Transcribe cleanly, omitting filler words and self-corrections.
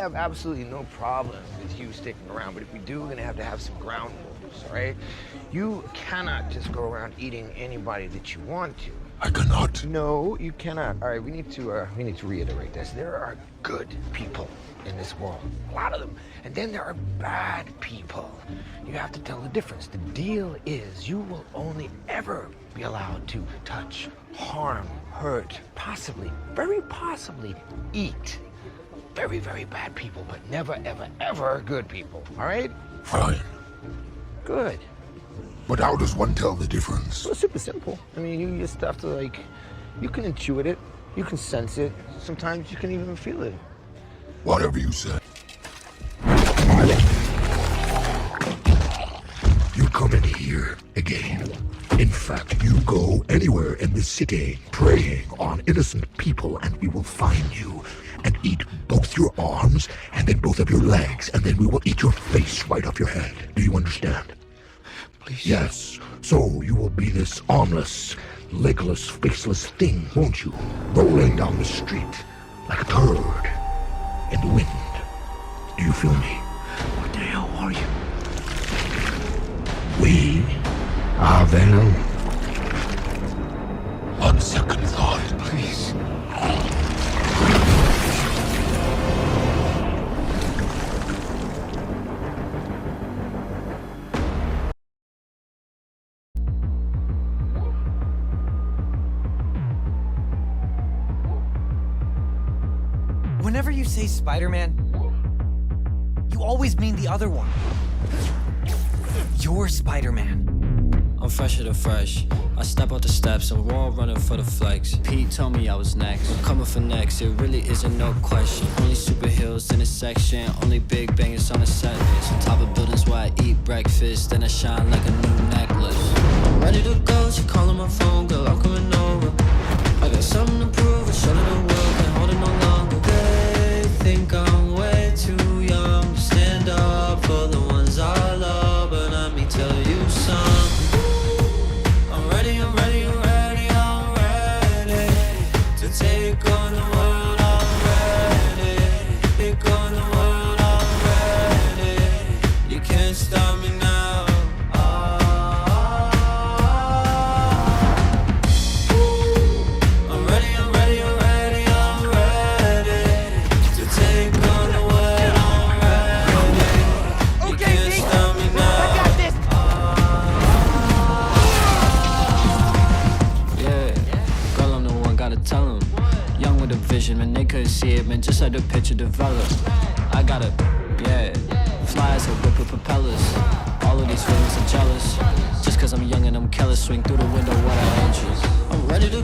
have absolutely no problem with you sticking around, but if we do, we're gonna have to have some ground rules, all right? You cannot just go around eating anybody that you want to. I cannot. No, you cannot. All right, we need to reiterate this. There are good people in this world, a lot of them, and then there are bad people. You have to tell the difference. The deal is you will only ever be allowed to touch, harm, hurt, possibly, very possibly, eat very, very bad people, but never, ever, ever good people, all right? Fine. Good. But how does one tell the difference? Well, it's super simple. I mean, you just have to, like, you can intuit it, you can sense it, sometimes you can even feel it. Whatever you say. You come in here again. In fact, you go anywhere in this city preying on innocent people and we will find you and eat both your arms and then both of your legs and then we will eat your face right off your head. Do you understand? Please. Yes. So you will be this armless, legless, faceless thing, won't you? Rolling down the street like a turd in the wind. Do you feel me? What the hell are you? We are Venom. On second thought, Please. Whenever you say Spider-Man, you always mean the other one. You're Spider-Man. I'm fresher than fresh. I step out the steps and we're all running for the flex. Pete told me I was next. I'm coming for next, it really isn't no question. Only superheroes in this section, only big bangers on the set list. On top of buildings where I eat breakfast, then I shine like a new necklace. I'm ready to go, she calling my phone, girl, I'm coming over. I got something to prove, I show the world, can't hold it no longer. They think I'm way too young to stand up for the ones I love, but let me tell you something. I'm ready to take on the world, I'm ready. Take on the world, I'm ready. You can't stop me now. I'm ready to take on the world, I'm ready. You can't stop me now. I got this. Yeah, girl, I'm the one, gotta tell 'em. Young with a vision, man, they couldn't see it, man, just let the picture develop. I gotta, yeah, fly as a whip with propellers. All of these feelings are jealous. Just cause I'm young and I'm careless, swing through the window what I interest. I'm ready to